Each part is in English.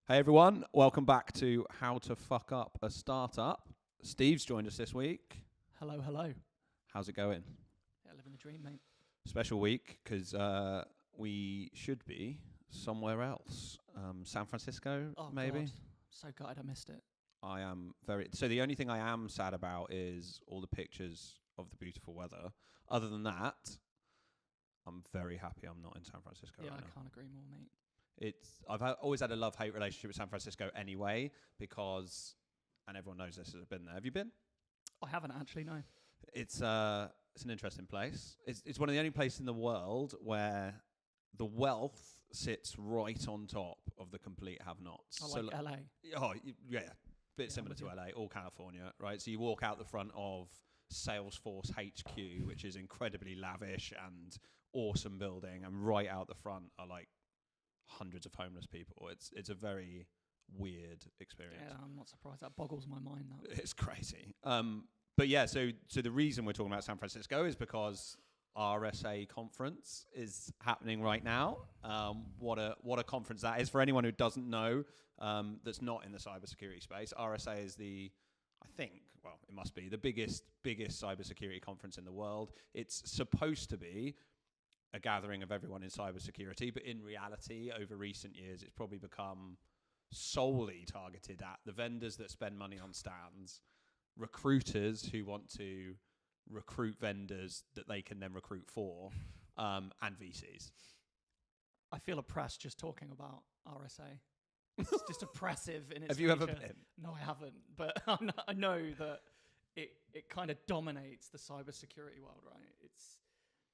Hey everyone, welcome back to How to Fuck Up a Startup. Steve's joined us this week. Hello, hello. How's it going? Yeah, living the dream, mate. Special week because we should be somewhere else. San Francisco, maybe? God. So gutted I missed it. I am very... So the only thing I am sad about is all the pictures of the beautiful weather. Other than that, I'm very happy I'm not in San Francisco right now. I can't agree more, mate. I've always had a love-hate relationship with San Francisco anyway because, and everyone knows this, has been there. Have you been? I haven't actually, no. It's an interesting place. It's one of the only places in the world where the wealth sits right on top of the complete have-nots. I like LA. Oh, yeah. Bit similar to LA, all California, right? So you walk out the front of Salesforce HQ, which is incredibly lavish and awesome building, and right out the front are like hundreds of homeless people. It's a very weird experience. Yeah, I'm not surprised. That boggles my mind. It's crazy. But yeah, so the reason we're talking about San Francisco is because RSA conference is happening right now. What a conference that is. For anyone who doesn't know, that's not in the cybersecurity space, RSA is it must be the biggest cybersecurity conference in the world. It's supposed to be a gathering of everyone in cybersecurity, but in reality, over recent years, it's probably become solely targeted at the vendors that spend money on stands, recruiters who want to recruit vendors that they can then recruit for, and VCs. I feel oppressed just talking about RSA. It's just oppressive in its Have you ever been? No, I haven't, but I know that it kind of dominates the cybersecurity world, right? It's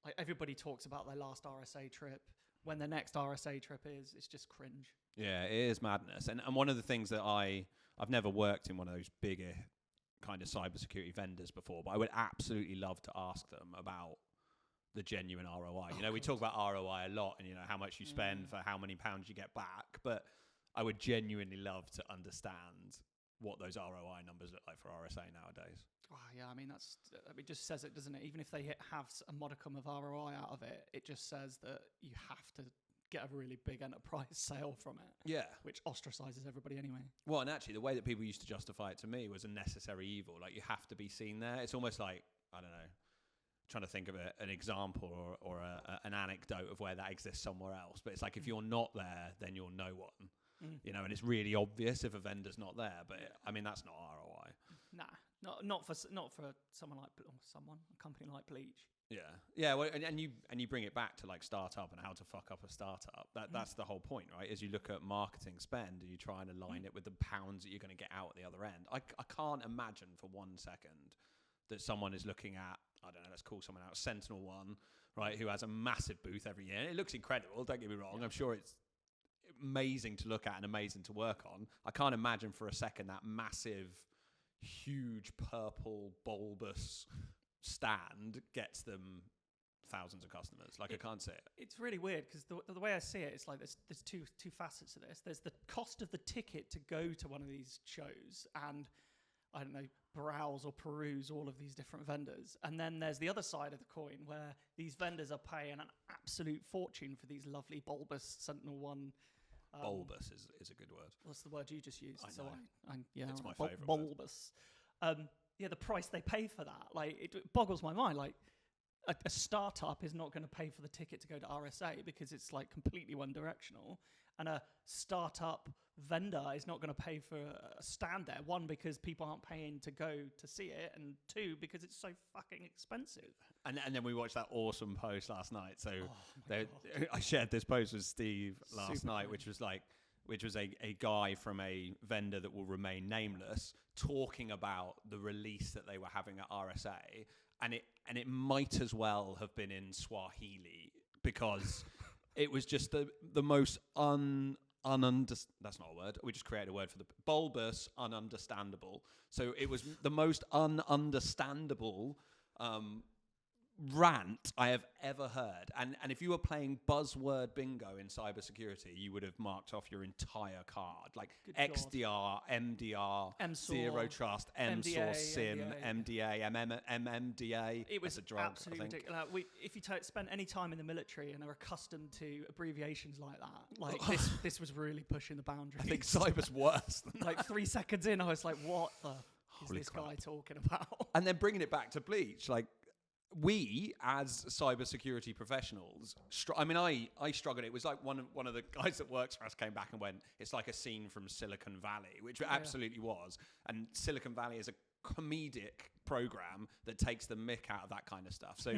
like everybody talks about their last RSA trip. When their next RSA trip is, it's just cringe. Yeah, it is madness. And one of the things that I've never worked in one of those bigger kind of cybersecurity vendors before, but I would absolutely love to ask them about the genuine ROI. We talk about ROI a lot and, how much you spend for how many pounds you get back, but I would genuinely love to understand what those ROI numbers look like for RSA nowadays. Oh, yeah, I mean, it just says it, doesn't it? Even if they have a modicum of ROI out of it, it just says that you have to get a really big enterprise sale from it. Yeah. Which ostracizes everybody anyway. Well, and actually, the way that people used to justify it to me was a necessary evil. Like, you have to be seen there. It's almost like, I don't know, trying to think of an example or an anecdote of where that exists somewhere else. But it's like, if you're not there, then you're no one. And it's really obvious if a vendor's not there. But, that's not ROI. Nah. Not for someone like a company like Bleach. Yeah. Well, and you bring it back to like startup and how to fuck up a startup. That's the whole point, right? As you look at marketing spend, you try and align it with the pounds that you're going to get out at the other end. I can't imagine for 1 second that someone is looking at, I don't know, let's call someone out, Sentinel One, right, who has a massive booth every year. It looks incredible. Don't get me wrong. I'm sure it's amazing to look at and amazing to work on. I can't imagine for a second that massive, huge purple bulbous stand gets them thousands of customers. I can't see it. It's really weird because the way I see it, it's like there's two facets to this. There's the cost of the ticket to go to one of these shows and, I don't know, browse or peruse all of these different vendors. And then there's the other side of the coin where these vendors are paying an absolute fortune for these lovely bulbous Sentinel One. Bulbous is a good word. What's the word you just used? I know. It's my favourite bulbous. The price they pay for that, it boggles my mind. Like, a startup is not going to pay for the ticket to go to RSA because it's like completely one-directional, and a startup vendor is not going to pay for a stand there. One, because people aren't paying to go to see it, and two, because it's so fucking expensive. And then we watched that awesome post last night. So I shared this post with Steve last night, which was a guy from a vendor that will remain nameless talking about the release that they were having at RSA, and it might as well have been in Swahili because it was just the most that's not a word. We just created a word for the bulbous, ununderstandable. So it was the most ununderstandable rant I have ever heard. And if you were playing buzzword bingo in cybersecurity, you would have marked off your entire card. Like Good XDR, MDR, Zero Trust, MSOR, SIM, MDA, MMDA. It was a drug, absolutely ridiculous. If you spent any time in the military and are accustomed to abbreviations like that, like this was really pushing the boundaries. I think cyber's worse than like 3 seconds in, I was like, what the is Holy this crap. guy talking about? And then bringing it back to Bleach, like, we as cybersecurity professionals, I struggled. It was like one of the guys that works for us came back and went, it's like a scene from Silicon Valley, which it absolutely was. And Silicon Valley is a comedic program that takes the mick out of that kind of stuff. So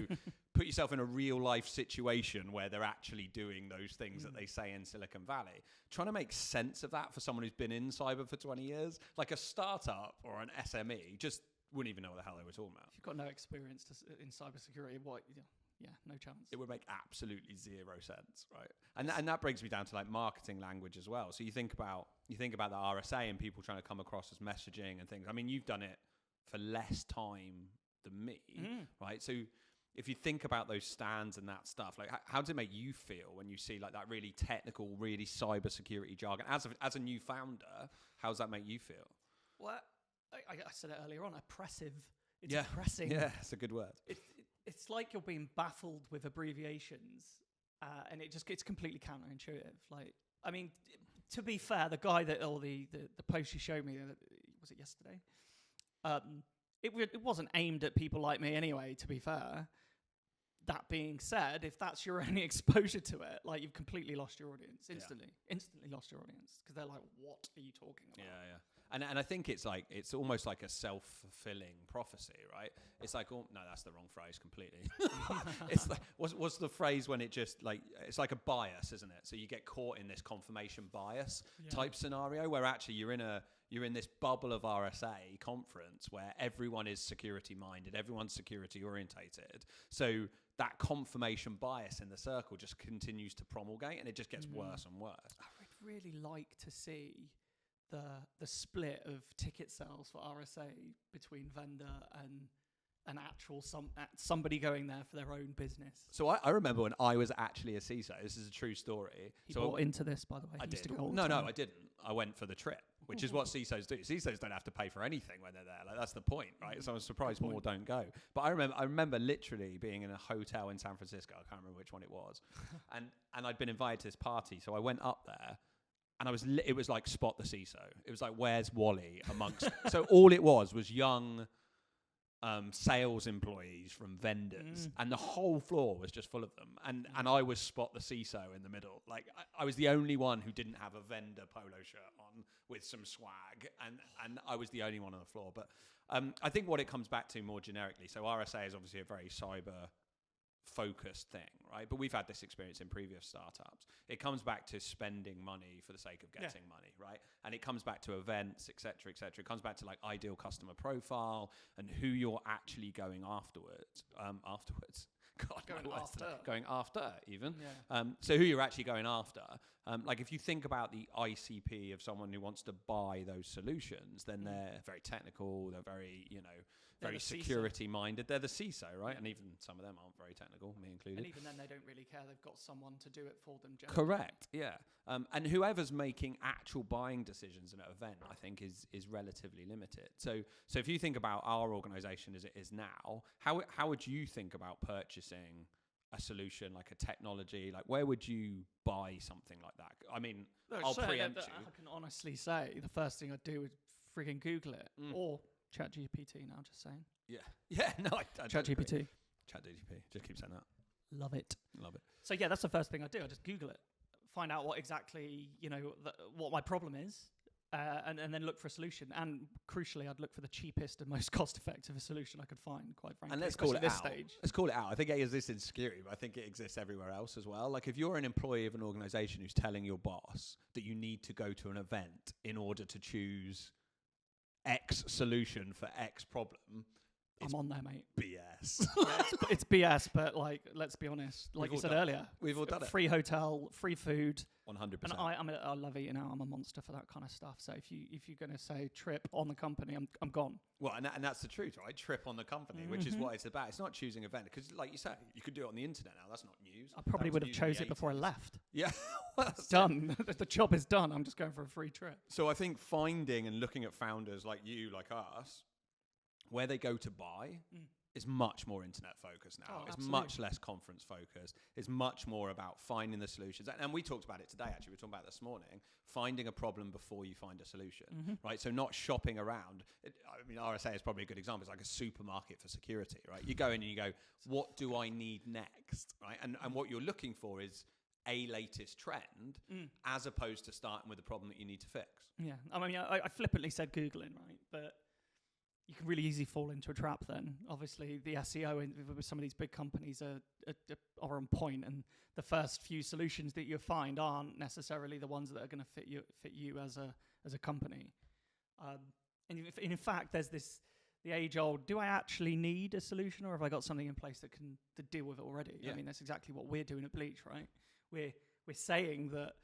put yourself in a real life situation where they're actually doing those things that they say in Silicon Valley. Trying to make sense of that for someone who's been in cyber for 20 years, like a startup or an SME, just wouldn't even know what the hell they were talking about. If you've got no experience in cybersecurity, no chance. It would make absolutely zero sense, right? And that brings me down to like marketing language as well. So you think about the RSA and people trying to come across as messaging and things. I mean, you've done it for less time than me, right? So if you think about those stands and that stuff, like how does it make you feel when you see like that really technical, really cybersecurity jargon? As a new founder, how does that make you feel? Well, I said it earlier on, oppressive. It's depressing. Yeah, it's a good word. It's like you're being baffled with abbreviations, and it's completely counterintuitive. Like, I mean, to be fair, the guy the post you showed me, was it yesterday? It wasn't aimed at people like me anyway, to be fair. That being said, if that's your only exposure to it, like, you've completely lost your audience instantly lost your audience, because they're like, what are you talking about? Yeah. And I think it's almost like a self-fulfilling prophecy, right? It's like, oh no, that's the wrong phrase completely. It's like, what's the phrase when it just like, it's like a bias, isn't it? So you get caught in this confirmation bias type scenario where actually you're in this bubble of RSA conference where everyone is security minded, everyone's security orientated. So that confirmation bias in the circle just continues to promulgate, and it just gets worse and worse. I would really like to see the split of ticket sales for RSA between vendor and an actual somebody going there for their own business. So I remember when I was actually a CISO. This is a true story. He bought into this, by the way. I did. No, I didn't. I went for the trip, which is what CISOs do. CISOs don't have to pay for anything when they're there. Like, that's the point, right? So I was surprised more don't go. But I remember literally being in a hotel in San Francisco. I can't remember which one it was, and I'd been invited to this party. So I went up there. And it was like spot the CISO. It was like, where's Wally amongst? So all it was young sales employees from vendors, and the whole floor was just full of them. And I was spot the CISO in the middle. Like, I was the only one who didn't have a vendor polo shirt on with some swag, and I was the only one on the floor. But I think what it comes back to more generically, so RSA is obviously a very cyber focused thing, right? But we've had this experience in previous startups. It comes back to spending money for the sake of getting money, right? And it comes back to events, et cetera, et cetera. It comes back to like ideal customer profile and who you're actually going afterwards. God, going after even. Yeah. So who you're actually going after. Like, if you think about the ICP of someone who wants to buy those solutions, then they're very technical. They're very, very security minded. They're the CISO, right? Yeah. And even some of them aren't very technical, me included. And even then, they don't really care. They've got someone to do it for them. Generally. Correct. Yeah. And whoever's making actual buying decisions in an event, I think, is relatively limited. So if you think about our organisation as it is now, how would you think about purchasing a solution like a technology? Like, where would you buy something like that? I mean, I'll preempt you. I can honestly say the first thing I'd do is frigging Google it or ChatGPT. Now, just saying. Yeah. No, I ChatGPT. ChatGPT. Just keep saying that. Love it. So yeah, that's the first thing I do. I just Google it, find out what exactly what my problem is, and then look for a solution. And crucially, I'd look for the cheapest and most cost-effective solution I could find. Quite frankly, and let's call it this out. Stage. Let's call it out. I think it exists in security, but I think it exists everywhere else as well. Like, if you're an employee of an organisation who's telling your boss that you need to go to an event in order to choose X solution for X problem, I'm on there, mate. BS. Yeah, it's BS, but like, let's be honest. Like you said earlier, we've all done it. Free hotel, free food. 100%. And I love eating out. I'm a monster for that kind of stuff. So if you're going to say trip on the company, I'm gone. Well, and that's the truth, right? Trip on the company, which is what it's about. It's not choosing a vendor because, like you say, you could do it on the internet now. That's not news. I probably would have chose it before I left. Yeah, it's done. The job is done. I'm just going for a free trip. So I think finding and looking at founders like you, like us, where they go to buy. Is much more internet focused now. It's much less conference focused. It's much more about finding the solutions. And we talked about it today, actually. We were talking about it this morning. Finding a problem before you find a solution, right? So not shopping around. I mean, RSA is probably a good example. It's like a supermarket for security, right? You go in and you go, what do I need next, right? And what you're looking for is a latest trend as opposed to starting with a problem that you need to fix. Yeah. I mean, I flippantly said Googling, right? But you can really easily fall into a trap then. Obviously, the SEO with some of these big companies are on point, and the first few solutions that you find aren't necessarily the ones that are going to fit you as a company. And in fact, there's the age-old, do I actually need a solution, or have I got something in place that can deal with it already? Yeah. I mean, that's exactly what we're doing at Bleach, right? We're saying that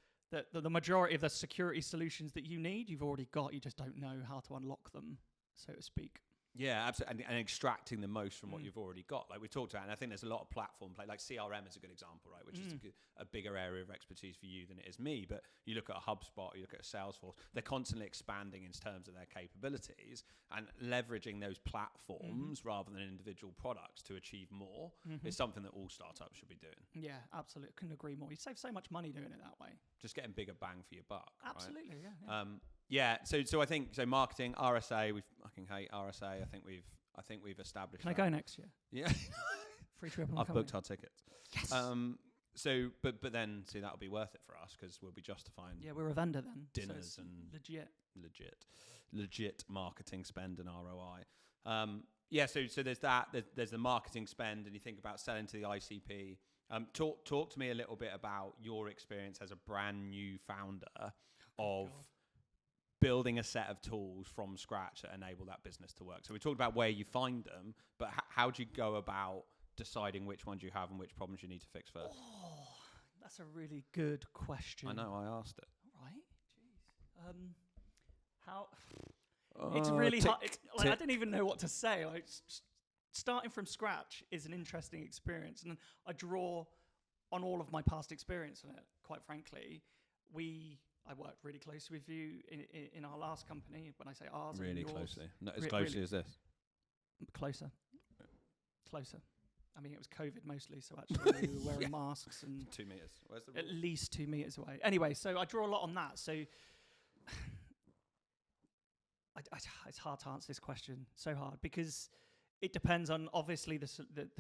the majority of the security solutions that you need, you've already got. You just don't know how to unlock them, so to speak. Yeah, absolutely, and extracting the most from what you've already got, like we talked about. And I think there's a lot of platform play, like CRM is a good example, right? Which is a bigger area of expertise for you than it is me. But you look at a HubSpot, you look at a Salesforce, they're constantly expanding in terms of their capabilities and leveraging those platforms rather than individual products to achieve more is something that all startups should be doing. Yeah, absolutely. Couldn't agree more. You save so much money doing it that way. Just getting bigger bang for your buck. Absolutely, right? Yeah. Yeah, so I think marketing, RSA, we fucking hate RSA. I think we've established. Can I go next year? Yeah, free trip. I've booked our tickets. Yes. But then that'll be worth it for us because we'll be justifying. Yeah, we're a vendor then. Dinners so and legit marketing spend and ROI. Yeah, so there's that. There's the marketing spend, and you think about selling to the ICP. Talk to me a little bit about your experience as a brand new founder of building a set of tools from scratch that enable that business to work. So we talked about where you find them, but how do you go about deciding which ones you have and which problems you need to fix first? Oh, that's a really good question. I know, I asked it. Right? Jeez. How? It's really hard. I don't even know what to say. Like, starting from scratch is an interesting experience, and I draw on all of my past experience in it, quite frankly. I worked really closely with you in our last company. When I say ours, really yours, closely, not as closely as this. Closer. I mean, it was COVID mostly, so actually we were wearing masks and 2 meters. Where's the at least 2 meters away. Anyway, so I draw a lot on that. So it's hard to answer this question. So hard because it depends on obviously the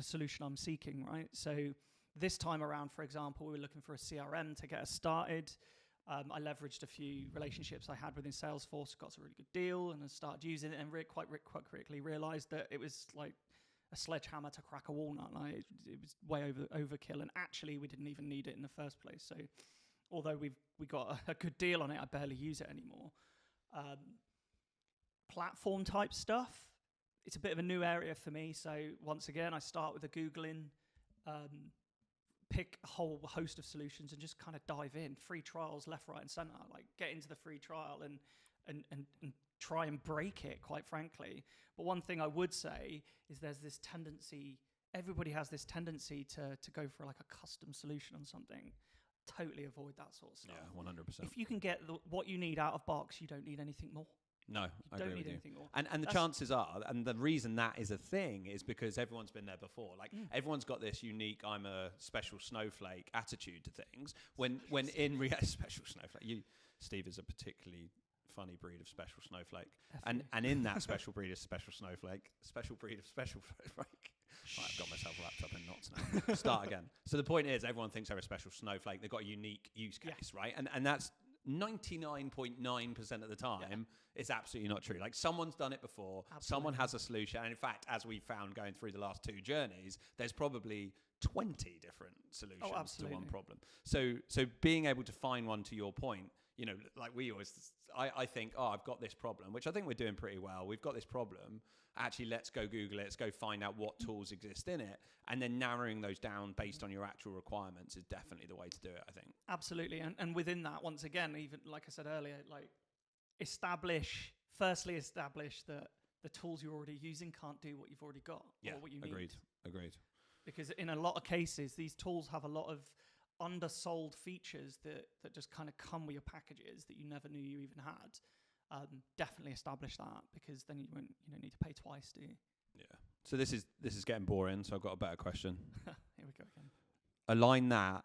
solution I'm seeking, right? So this time around, for example, we were looking for a CRM to get us started. I leveraged a few relationships I had within Salesforce, got a really good deal, and I started using it, and quite quickly realized that it was like a sledgehammer to crack a walnut. Like it was way overkill, and actually we didn't even need it in the first place. So although we got a good deal on it, I barely use it anymore. Platform type stuff, it's a bit of a new area for me. So once again, I start with a Googling, pick a whole host of solutions and just kind of dive in. Free trials left, right, and center. Like get into the free trial and try and break it, quite frankly. But one thing I would say is there's this tendency, everybody has this tendency to go for like a custom solution on something. Totally avoid that sort of stuff. Yeah, 100%. If you can get what you need out of box, you don't need anything more. No, I agree with you. More. And the chances are, and the reason that is a thing is because everyone's been there before. Like everyone's got this unique, I'm a special snowflake attitude to things. When in reality, special snowflake, Steve is a particularly funny breed of special snowflake. And in that special breed of special snowflake. Right, I've got myself wrapped up in knots now. Start again. So the point is, everyone thinks they're a special snowflake. They've got a unique use case, right? And that's 99.9% of the time, it's absolutely not true. Like someone's done it before, someone has a solution. And in fact, as we found going through the last 2 journeys, there's probably 20 different solutions to one problem. So being able to find one, to your point, you know, like we always, I think, oh, I've got this problem, which I think we're doing pretty well. We've got this problem. Actually, let's go Google it. Let's go find out what tools exist in it. And then narrowing those down based on your actual requirements is definitely the way to do it, I think. Absolutely. And within that, once again, even like I said earlier, like establish that the tools you're already using can't do what you've already got or what you need. Agreed. Because in a lot of cases, these tools have a lot of undersold features that just kind of come with your packages that you never knew you even had. Definitely establish that, because then you won't need to pay twice, do you? Yeah. So this is getting boring, so I've got a better question. Here we go again. Align that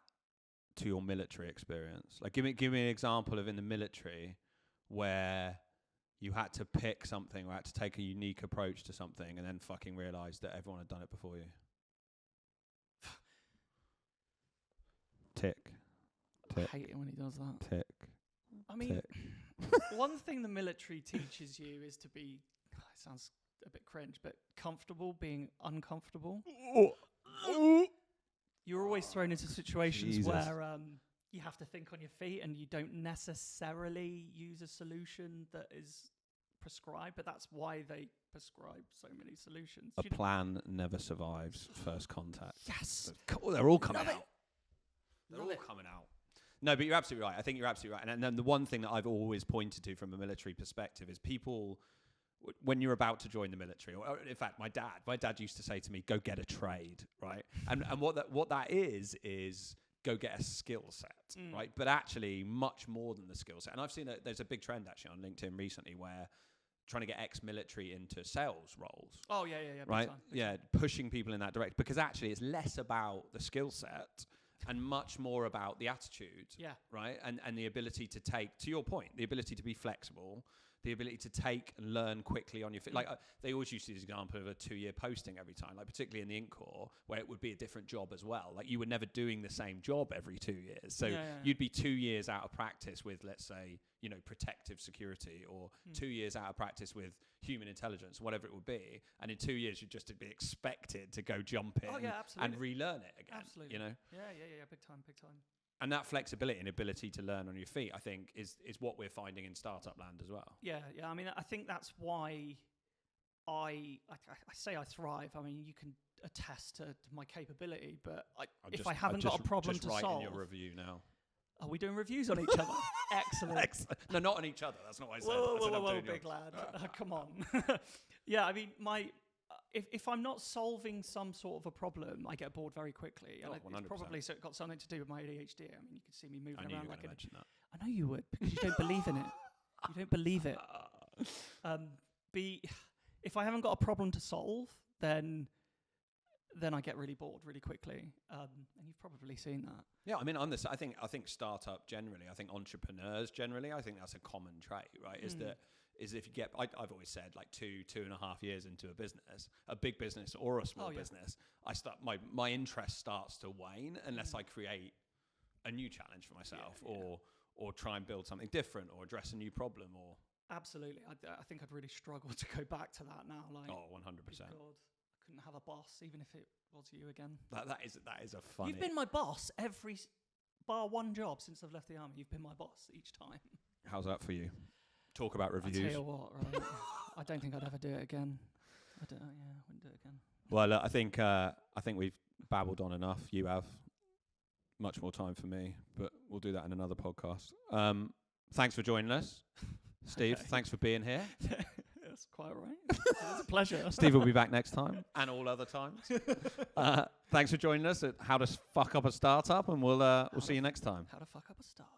to your military experience. Like give me an example of in the military where you had to pick something or had to take a unique approach to something and then fucking realised that everyone had done it before you. Tick. I hate it when he does that. Tick. I mean, one thing the military teaches you is to be, it sounds a bit cringe, but comfortable being uncomfortable. You're always thrown into situations where you have to think on your feet and you don't necessarily use a solution that is prescribed, but that's why they prescribe so many solutions. A plan never survives first contact. Yes. They're all coming out. They're all coming out. No, but you're absolutely right. I think you're absolutely right. And then the one thing that I've always pointed to from a military perspective is people, when you're about to join the military, or in fact, my dad used to say to me, go get a trade, right? And what that is go get a skill set, right? But actually much more than the skill set. And I've seen there's a big trend actually on LinkedIn recently where trying to get ex-military into sales roles. Oh, yeah. Right? Big time. Pushing people in that direction, because actually it's less about the skill set and much more about the attitude, right? And the ability to take, to your point, the ability to be flexible, the ability to take and learn quickly on your feet. Like they always use this example of a 2-year posting every time, like particularly in the Inc Corps, where it would be a different job as well. Like you were never doing the same job every 2 years. So you'd be 2 years out of practice with, let's say, protective security, or 2 years out of practice with human intelligence, whatever it would be. And in 2 years, you'd just be expected to go jump in and relearn it again. Absolutely. Yeah, big time. And that flexibility and ability to learn on your feet, I think, is what we're finding in startup land as well. Yeah. I mean, I think that's why I say I thrive. I mean, you can attest to my capability, but if I haven't got a problem to solve... Just write in your review now. Are we doing reviews on each other? Excellent. No, not on each other. That's not what I said. Whoa, big lad. Come on. Yeah, I mean, if I'm not solving some sort of a problem, I get bored very quickly. And it's probably got something to do with my ADHD. I mean, you can see me moving around like I know you would, because you don't believe in it. You don't believe it. If I haven't got a problem to solve, then I get really bored really quickly. And you've probably seen that. Yeah, I mean, on this, I think startup generally, I think entrepreneurs generally, I think that's a common trait, right? Is if you get, I've always said, like 2.5 years into a business, a big business or a small business, my interest starts to wane unless I create a new challenge for myself or try and build something different or address a new problem or. Absolutely. I think I'd really struggle to go back to that now. Like, 100%. God, I couldn't have a boss, even if it was you again. That is a funny. You've been my boss every bar one job since I've left the army. You've been my boss each time. How's that for you? Talk about reviews. I tell you what, right? I don't think I'd ever do it again. I wouldn't do it again. Well, I think we've babbled on enough. You have much more time for me, but we'll do that in another podcast. Thanks for joining us, Steve. Okay. Thanks for being here. That's quite all right. It's a pleasure. Steve will be back next time and all other times. Thanks for joining us at How to Fuck Up a Startup, and we'll see you next time. How to Fuck Up a Startup.